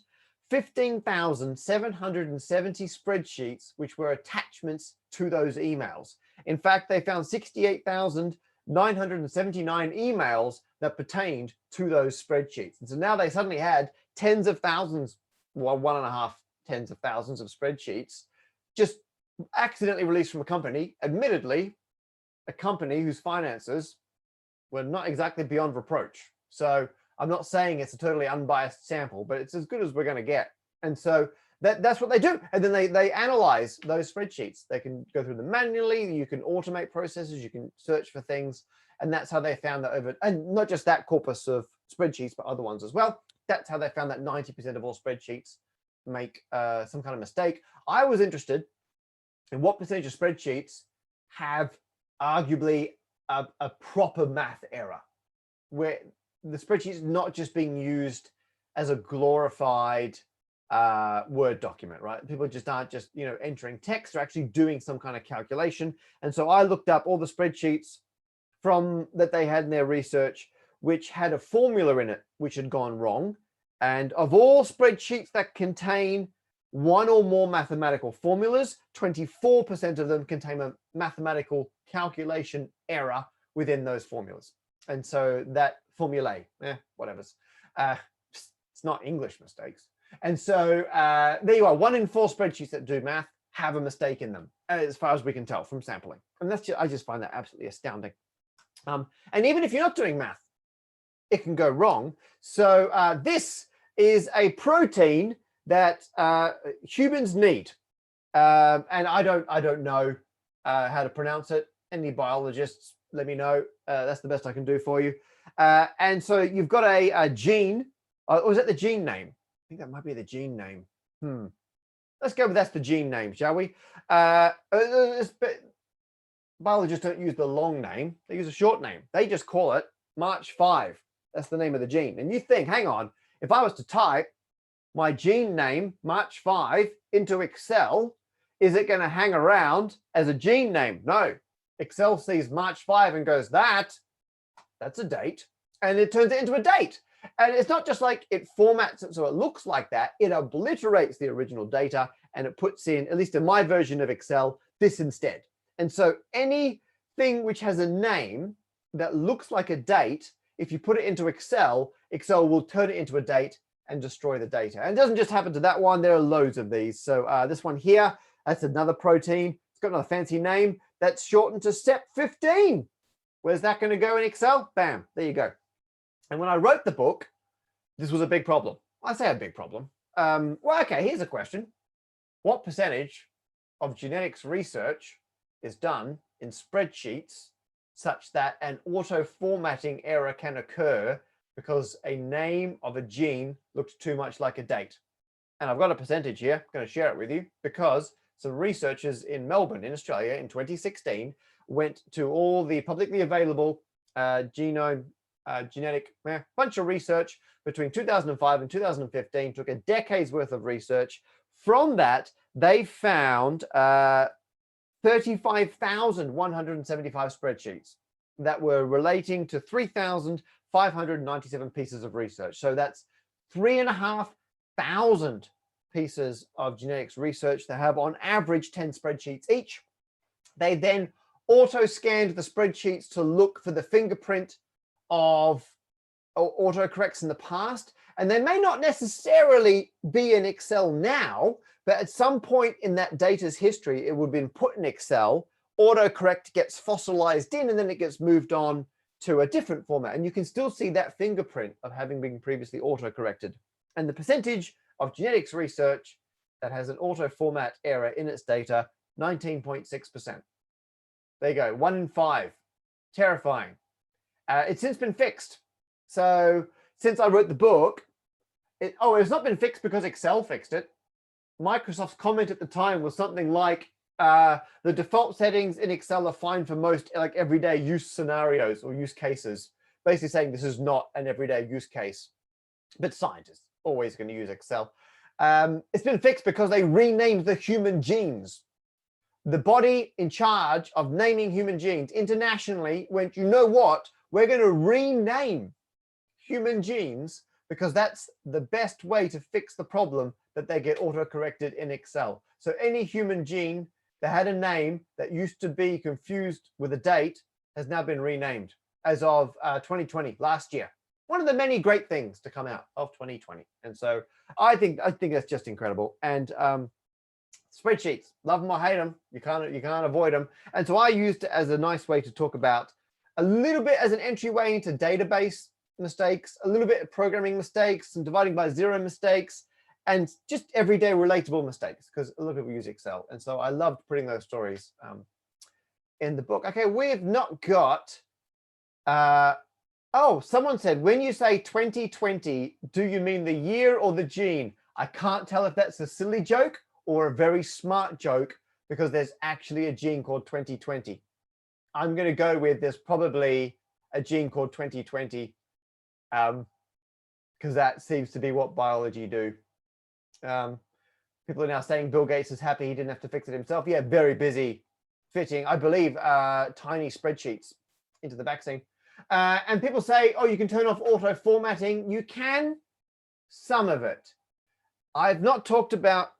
15,770 spreadsheets which were attachments to those emails. In fact, they found 68,979 emails that pertained to those spreadsheets. And so now they suddenly had tens of thousands, well, 1.5 tens of thousands of spreadsheets just accidentally released from a company, admittedly, a company whose finances were not exactly beyond reproach. So I'm not saying it's a totally unbiased sample, but it's as good as we're going to get. And so that's what they do. And then they analyze those spreadsheets. They can go through them manually. You can automate processes. You can search for things. And that's how they found that and not just that corpus of spreadsheets, but other ones as well. That's how they found that 90% of all spreadsheets make some kind of mistake. I was interested in what percentage of spreadsheets have arguably a proper math error, where the spreadsheet is not just being used as a glorified Word document, right? People just aren't just, entering text, they're actually doing some kind of calculation. And so I looked up all the spreadsheets from that they had in their research, which had a formula in it, which had gone wrong. And of all spreadsheets that contain one or more mathematical formulas, 24% of them contain a mathematical calculation error within those formulas. And so that formulae, whatever's, it's not English mistakes. And so there you are, 1 in 4 spreadsheets that do math have a mistake in them, as far as we can tell from sampling. And that's I just find that absolutely astounding. And even if you're not doing math, it can go wrong. So this is a protein that humans need. And I don't know how to pronounce it. Any biologists, let me know. That's the best I can do for you. And so you've got a gene, or is that the gene name? I think that might be the gene name. Let's go with that's the gene name, shall we? Biologists don't use the long name. They use a short name. They just call it March 5. That's the name of the gene. And you think, hang on, if I was to type my gene name, March 5, into Excel, is it going to hang around as a gene name? No. Excel sees March 5 and goes, that's a date. And it turns it into a date. And it's not just like it formats it so it looks like that. It obliterates the original data and it puts in, at least in my version of Excel, this instead. And so anything which has a name that looks like a date, if you put it into Excel, Excel will turn it into a date and destroy the data. And it doesn't just happen to that one. There are loads of these. So this one here, that's another protein. It's got another fancy name. That's shortened to SEP15. Where's that going to go in Excel? Bam, there you go. And when I wrote the book, this was a big problem. I say a big problem. Well, okay, here's a question. What percentage of genetics research is done in spreadsheets such that an auto-formatting error can occur because a name of a gene looks too much like a date? And I've got a percentage here. I'm going to share it with you because some researchers in Melbourne, in Australia, in 2016, went to all the publicly available genome, genetic, bunch of research between 2005 and 2015, took a decade's worth of research. From that, they found 35,175 spreadsheets that were relating to 3,597 pieces of research. So that's 3,500 pieces of genetics research that have on average 10 spreadsheets each. They then auto-scanned the spreadsheets to look for the fingerprint of autocorrects in the past. And they may not necessarily be in Excel now, But at some point in that data's history, it would have been put in Excel, autocorrect gets fossilized in, and then it gets moved on to a different format. And you can still see that fingerprint of having been previously autocorrected. And the percentage of genetics research that has an auto format error in its data, 19.6%. There you go, 1 in 5. Terrifying. It's since been fixed. So since I wrote the book, it's not been fixed because Excel fixed it. Microsoft's comment at the time was something like, the default settings in Excel are fine for most like everyday use scenarios or use cases, basically saying this is not an everyday use case. But scientists always going to use Excel. It's been fixed because they renamed the human genes. The body in charge of naming human genes internationally went, you know what, we're going to rename human genes because that's the best way to fix the problem that they get auto-corrected in Excel. So any human gene that had a name that used to be confused with a date has now been renamed as of 2020, last year. One of the many great things to come out of 2020. And so I think that's just incredible. And spreadsheets, love them or hate them, you can't avoid them. And so I used it as a nice way to talk about a little bit as an entryway into database mistakes, a little bit of programming mistakes, some dividing by zero mistakes, and just everyday relatable mistakes, because a lot of people use Excel. And so I loved putting those stories in the book. Okay, we've not got, oh, someone said, when you say 2020, do you mean the year or the gene? I can't tell if that's a silly joke or a very smart joke, because there's actually a gene called 2020. I'm going to go with there's probably a gene called 2020, because that seems to be what biology do. People are now saying Bill Gates is happy he didn't have to fix it himself. Yeah, very busy fitting, I believe, tiny spreadsheets into the vaccine. And people say, oh, you can turn off auto formatting. You can, some of it. I've not talked about,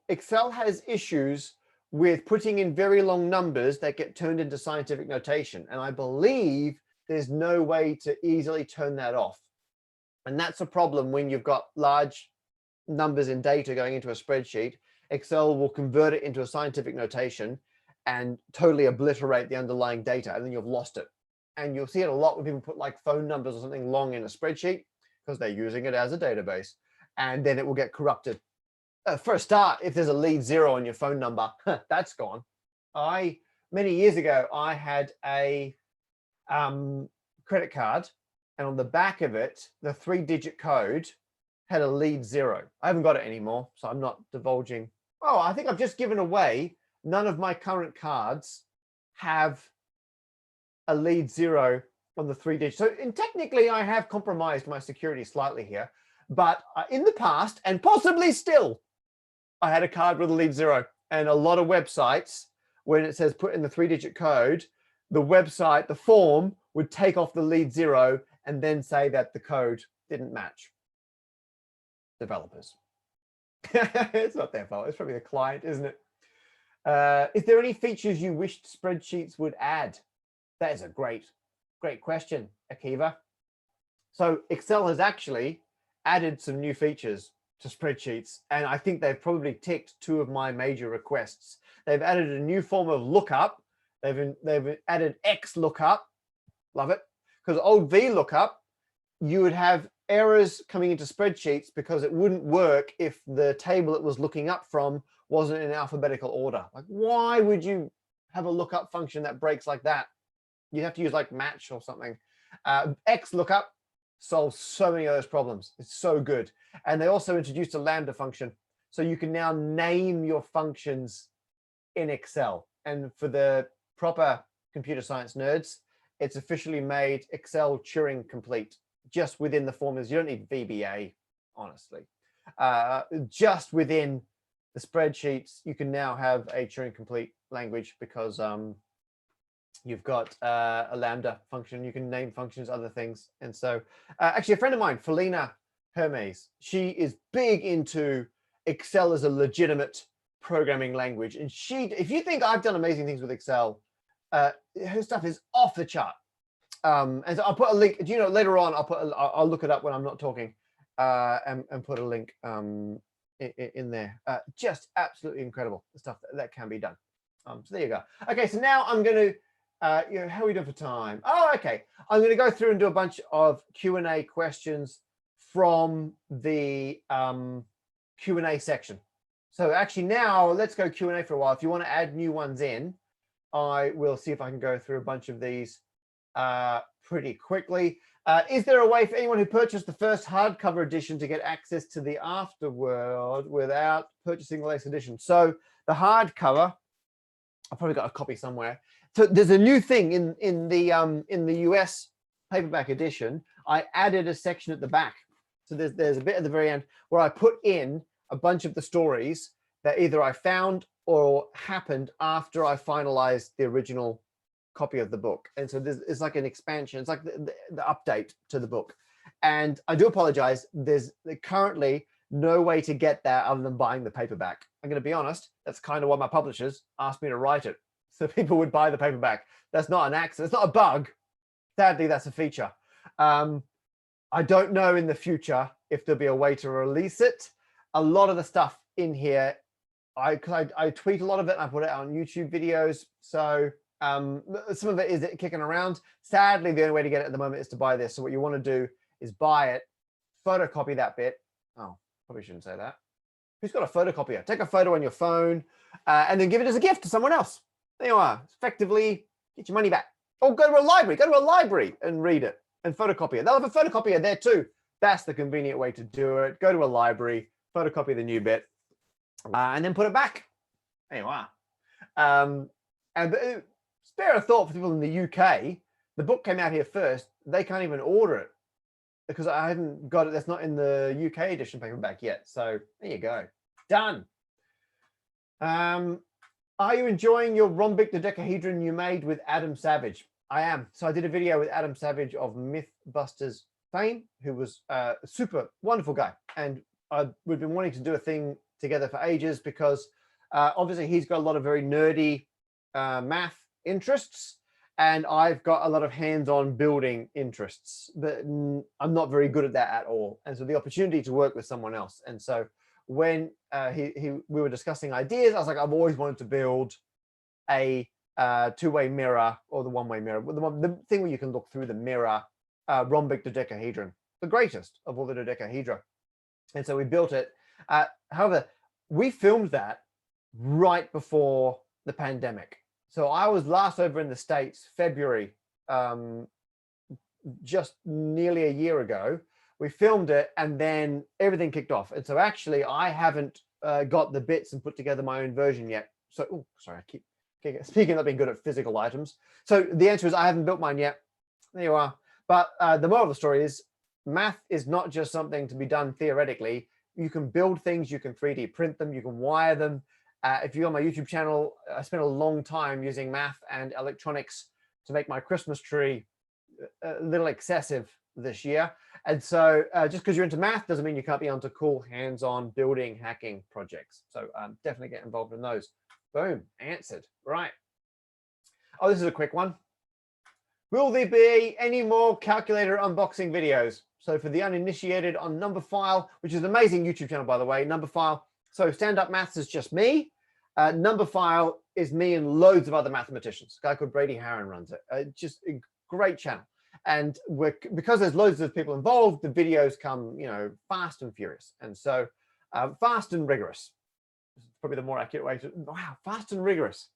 Excel has issues with putting in very long numbers that get turned into scientific notation. And I believe there's no way to easily turn that off. And that's a problem when you've got large numbers in data going into a spreadsheet. Excel will convert it into a scientific notation and totally obliterate the underlying data, and then you've lost it. And you'll see it a lot when people put like phone numbers or something long in a spreadsheet because they're using it as a database, and then it will get corrupted. For a start, if there's a lead 0 on your phone number, that's gone. Many years ago, I had a credit card, and on the back of it, the 3-digit code had a lead 0. I haven't got it anymore, so I'm not divulging. Oh, I think I've just given away. None of my current cards have a lead 0 on the 3-digit. So technically, I have compromised my security slightly here. But in the past, and possibly still, I had a card with a lead 0. And a lot of websites, when it says put in the 3-digit code, the website, the form would take off the lead 0 and then say that the code didn't match. Developers. It's not their fault. It's probably the client, isn't it? Is there any features you wished spreadsheets would add? That is a great question, Akiva. So Excel has actually added some new features to spreadsheets, and I think they've probably ticked 2 of my major requests. They've added a new form of lookup. They've added X lookup. Love it. Because old V lookup, you would have errors coming into spreadsheets because it wouldn't work if the table it was looking up from wasn't in alphabetical order. Like, why would you have a lookup function that breaks like that? You'd have to use like match or something. X lookup solves so many of those problems. It's so good. And they also introduced a lambda function. So you can now name your functions in Excel. And for the proper computer science nerds, it's officially made Excel Turing complete. Just within the formulas. You don't need VBA, honestly. Just within the spreadsheets, you can now have a Turing complete language because you've got a lambda function. You can name functions, other things. And so actually a friend of mine, Felina Hermes, she is big into Excel as a legitimate programming language. And if you think I've done amazing things with Excel, her stuff is off the chart. And so I'll put a link. Later on I'll look it up when I'm not talking, and put a link in there. Just absolutely incredible the stuff that can be done. So there you go. Okay, so now I'm going to, how are we doing for time? Oh, okay. I'm going to go through and do a bunch of Q&A questions from the Q&A section. So actually now let's go Q&A for a while. If you want to add new ones in, I will see if I can go through a bunch of these pretty quickly. Is there a way for anyone who purchased the first hardcover edition to get access to the afterword without purchasing the latest edition? So the hardcover, I've probably got a copy somewhere. So there's a new thing in the US paperback edition. I added a section at the back. So there's a bit at the very end where I put in a bunch of the stories that either I found or happened after I finalized the original copy of the book. And so it's like an expansion. It's like the update to the book. And I do apologize. There's currently no way to get that other than buying the paperback. I'm going to be honest. That's kind of what my publishers asked me to write it, so people would buy the paperback. That's not an accident. It's not a bug. Sadly, that's a feature. I don't know in the future if there'll be a way to release it. A lot of the stuff in here, I tweet a lot of it and I put it out on YouTube videos. So some of it is kicking around. Sadly, the only way to get it at the moment is to buy this. So what you want to do is buy it, photocopy that bit. Oh, probably shouldn't say that. Who's got a photocopier? Take a photo on your phone and then give it as a gift to someone else. There you are. Effectively, get your money back. Or go to a library. Go to a library and read it and photocopy it. They'll have a photocopier there too. That's the convenient way to do it. Go to a library, photocopy the new bit, and then put it back. There you are. And spare a thought for people in the UK. The book came out here first. They can't even order it because I haven't got it. That's not in the UK edition paperback yet. So there you go. Done. Are you enjoying your rhombic dodecahedron you made with Adam Savage? I am. So I did a video with Adam Savage of Mythbusters fame, who was a super wonderful guy. And we've been wanting to do a thing together for ages because obviously he's got a lot of very nerdy math interests. And I've got a lot of hands-on building interests, but I'm not very good at that at all. And so the opportunity to work with someone else. And so when we were discussing ideas, I was like, I've always wanted to build a two-way mirror or the one-way mirror, the thing where you can look through the mirror, rhombic dodecahedron, the greatest of all the dodecahedra. And so we built it. However, we filmed that right before the pandemic. So I was last over in the States, February, just nearly a year ago. We filmed it and then everything kicked off. And so actually I haven't got the bits and put together my own version yet. So, oh, sorry, I keep speaking of being good at physical items. So the answer is I haven't built mine yet. There you are. But the moral of the story is math is not just something to be done theoretically. You can build things, you can 3D print them, you can wire them. If you're on my YouTube channel, I spent a long time using math and electronics to make my Christmas tree a little excessive this year. And so just because you're into math doesn't mean you can't be onto cool hands-on building hacking projects. So definitely get involved in those. Boom, answered. Right. Oh, this is a quick one. Will there be any more calculator unboxing videos? So for the uninitiated on Numberphile, which is an amazing YouTube channel, by the way, Numberphile. So Stand Up Maths is just me. Numberphile is me and loads of other mathematicians. A guy called Brady Harron runs it. Just a great channel. And because there's loads of people involved, the videos come, fast and furious. And so fast and rigorous is probably the more accurate way to, wow, fast and rigorous.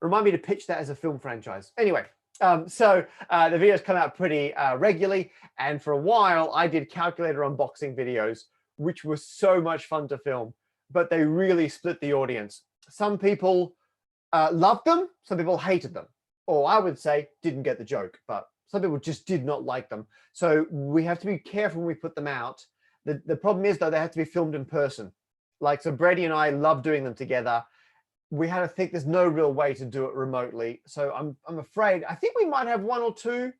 Remind me to pitch that as a film franchise. Anyway, so the videos come out pretty regularly. And for a while, I did calculator unboxing videos, which was so much fun to film, but they really split the audience. Some people loved them, some people hated them, or I would say didn't get the joke, but some people just did not like them. So we have to be careful when we put them out. The problem is, though, they have to be filmed in person. So Brady and I love doing them together. We had to think there's no real way to do it remotely. So I'm afraid, I think we might have one or two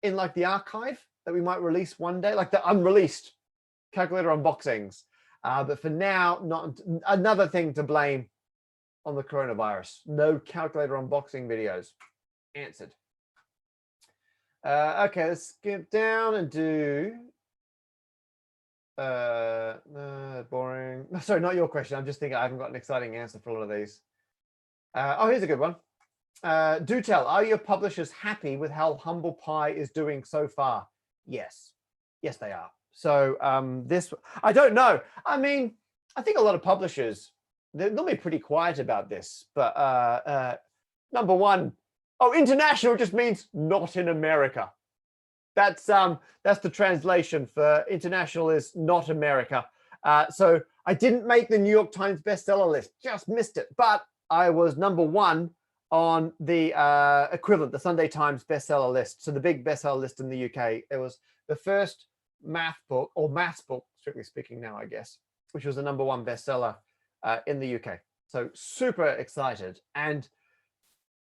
in the archive that we might release one day, like the unreleased calculator unboxings. But for now, not another thing to blame on the coronavirus. No calculator unboxing videos. Answered. Okay, let's skip down and do boring. sorry, not your question. I'm just thinking I haven't got an exciting answer for a lot of these. Oh, here's a good one. Do tell, are your publishers happy with how Humble Pie is doing so far? Yes. Yes, they are. So I don't know. I mean, I think a lot of publishers, they're normally pretty quiet about this. But number one, international just means not in America. That's the translation for international is not America. So I didn't make the New York Times bestseller list, just missed it. But I was number one on the equivalent, the Sunday Times bestseller list. So the big bestseller list in the UK. It was the first math book, or maths book, strictly speaking now, I guess, which was the number one bestseller in the UK. So super excited. And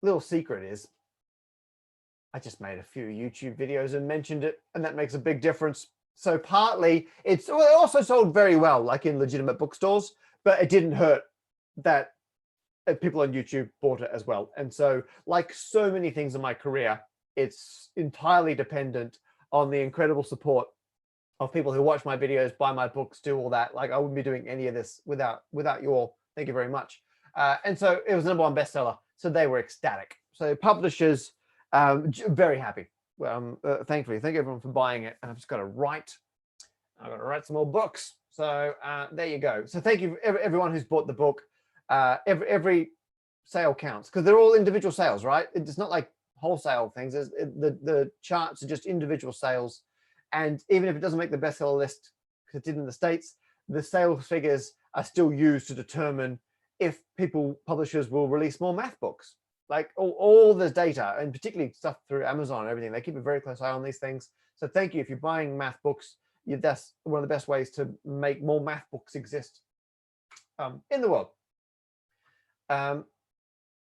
little secret is, I just made a few YouTube videos and mentioned it, and that makes a big difference. So partly it also sold very well, like in legitimate bookstores, but it didn't hurt that people on YouTube bought it as well. And so, like so many things in my career, it's entirely dependent on the incredible support of people who watch my videos, buy my books, do all that. Like I wouldn't be doing any of this without your, thank you very much. And so it was the number one bestseller. So they were ecstatic. So publishers, very happy. Thankfully, thank everyone for buying it. And I've just got to write. I've got to write some more books. So there you go. So thank you everyone who's bought the book. Every sale counts because they're all individual sales, right? It's not like wholesale things. The charts are just individual sales. And even if it doesn't make the bestseller list, because it did in the States, the sales figures are still used to determine if publishers will release more math books. Like all the data, and particularly stuff through Amazon and everything, they keep a very close eye on these things. So thank you. If you're buying math books, that's one of the best ways to make more math books exist in the world. Okay,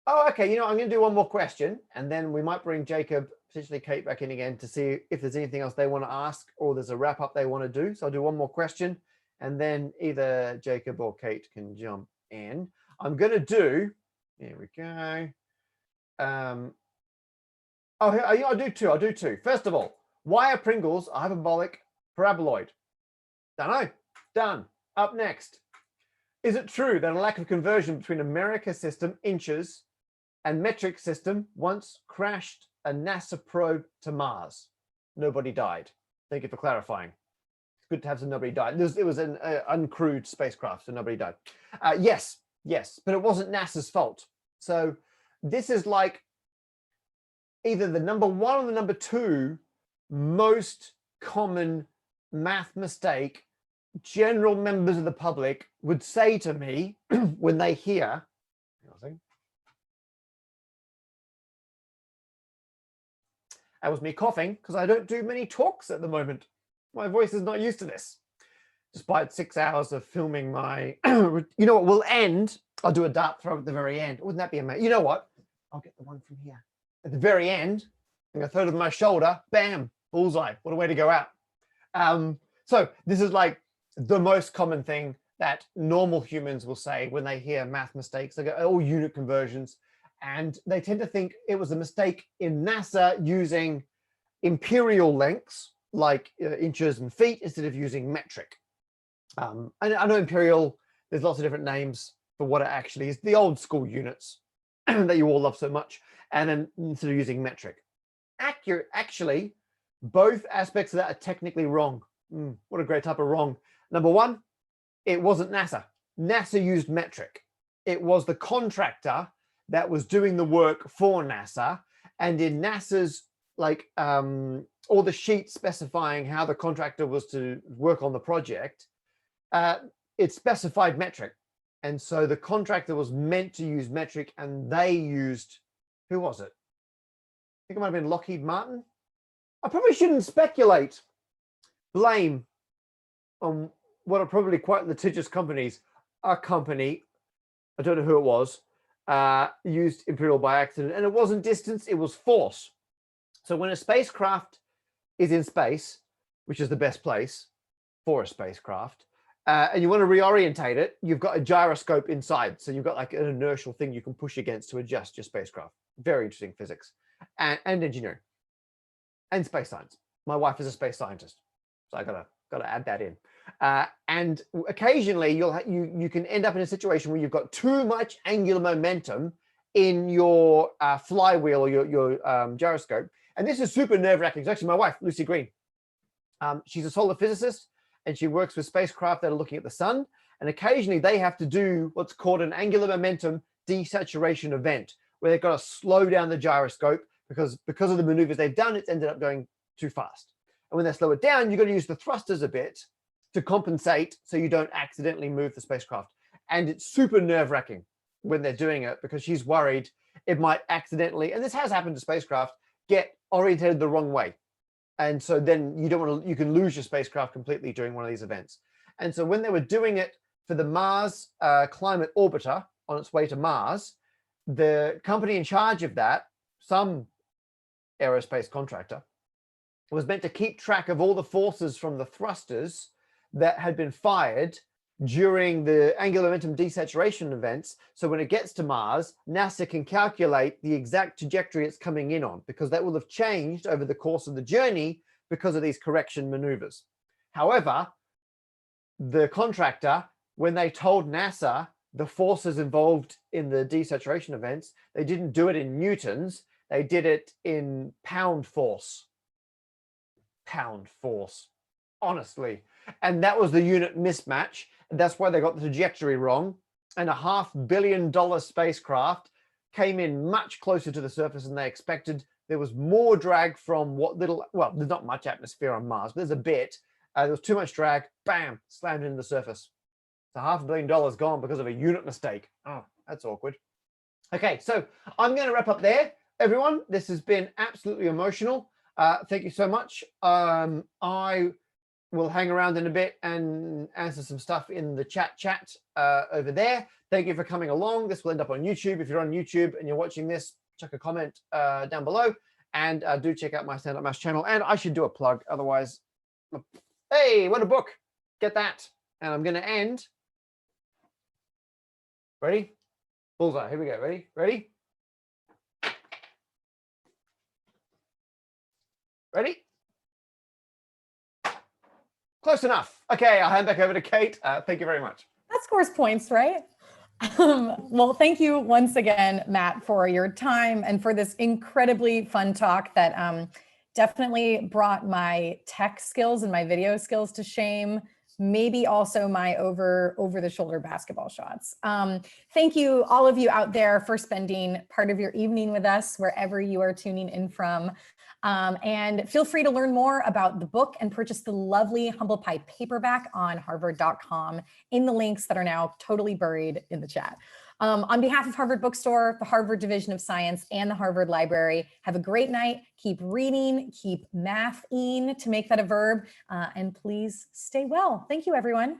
I'm going to do one more question, and then we might bring Jacob, potentially Kate, back in again to see if there's anything else they want to ask or there's a wrap up they want to do. So I'll do one more question, and then either Jacob or Kate can jump in. I'm going to do, here we go. I'll do two. First of all, why are Pringles a hyperbolic paraboloid? Don't know. Done. Up next. Is it true that a lack of conversion between America system, inches, and metric system once crashed a NASA probe to Mars? Nobody died. Thank you for clarifying. It's good to have some nobody died. It was an uncrewed spacecraft, so nobody died. Yes, but it wasn't NASA's fault. So this is like either the number one or the number two most common math mistake general members of the public would say to me when they hear, that was me coughing because I don't do many talks at the moment. My voice is not used to this, despite 6 hours of filming my, you know what, we'll end. I'll do a dart throw at the very end. Wouldn't that be amazing? You know what? I'll get the one from here. At the very end, I'm going to throw it over my shoulder. Bam, bullseye. What a way to go out. So this is like the most common thing that normal humans will say when they hear math mistakes. They go, oh, unit conversions. And they tend to think it was a mistake in NASA using imperial lengths like inches and feet instead of using metric. I know imperial, there's lots of different names for what it actually is. The old school units that you all love so much. And then instead of using metric. Actually, both aspects of that are technically wrong. What a great type of wrong. Number one, it wasn't NASA. NASA used metric. It was the contractor that was doing the work for NASA. And in NASA's, like, all the sheets specifying how the contractor was to work on the project, it specified metric. And so the contractor was meant to use metric, and they used, who was it? I think it might have been Lockheed Martin. I probably shouldn't speculate blame on what are probably quite litigious companies. Our company, I don't know who it was, used imperial by accident, and it wasn't distance, it was force. So when a spacecraft is in space, which is the best place for a spacecraft, and you want to reorientate it, you've got a gyroscope inside. So you've got like an inertial thing you can push against to adjust your spacecraft. Very interesting physics and engineering and space science. My wife is a space scientist, so I gotta add that in. And occasionally you can end up in a situation where you've got too much angular momentum in your flywheel or your gyroscope. And this is super nerve-wracking. It's actually my wife, Lucy Green. She's a solar physicist, and she works with spacecraft that are looking at the sun. And occasionally they have to do what's called an angular momentum desaturation event, where they've got to slow down the gyroscope because of the maneuvers they've done, it's ended up going too fast. And when they slow it down, you've got to use the thrusters a bit to compensate so you don't accidentally move the spacecraft. And it's super nerve-wracking when they're doing it, because she's worried it might accidentally, and this has happened to spacecraft, get oriented the wrong way. And so then you don't want to, you can lose your spacecraft completely during one of these events. And so when they were doing it for the Mars Climate Orbiter on its way to Mars, the company in charge of that, some aerospace contractor, was meant to keep track of all the forces from the thrusters that had been fired during the angular momentum desaturation events. So when it gets to Mars, NASA can calculate the exact trajectory it's coming in on, because that will have changed over the course of the journey because of these correction maneuvers. However, the contractor, when they told NASA the forces involved in the desaturation events, they didn't do it in newtons, they did it in pound force. Pound force, honestly. And that was the unit mismatch. And that's why they got the trajectory wrong. And a $500 million spacecraft came in much closer to the surface than they expected. There was more drag from what little, well, there's not much atmosphere on Mars, but there's a bit. There was too much drag, bam, slammed into the surface. So $500 million gone because of a unit mistake. Oh, that's awkward. Okay, so I'm going to wrap up there. Everyone, this has been absolutely emotional. Thank you so much. I will hang around in a bit and answer some stuff in the chat over there. Thank you for coming along. This will end up on YouTube. If you're on YouTube and you're watching this, chuck a comment down below, and do check out my Stand Up Mouse channel. And I should do a plug, otherwise, hey, what a book. Get that. And I'm going to end. Ready? Bullseye. Here we go. Ready? Ready? Ready? Close enough. Okay, I'll hand back over to Kate. Thank you very much. That scores points, right? Well, thank you once again, Matt, for your time and for this incredibly fun talk that definitely brought my tech skills and my video skills to shame. Maybe also my over the shoulder basketball shots. Thank you, all of you out there, for spending part of your evening with us, wherever you are tuning in from. And feel free to learn more about the book and purchase the lovely Humble Pie paperback on harvard.com in the links that are now totally buried in the chat. On behalf of Harvard Bookstore, the Harvard Division of Science, and the Harvard Library, have a great night. Keep reading, keep mathing, to make that a verb, and please stay well. Thank you, everyone.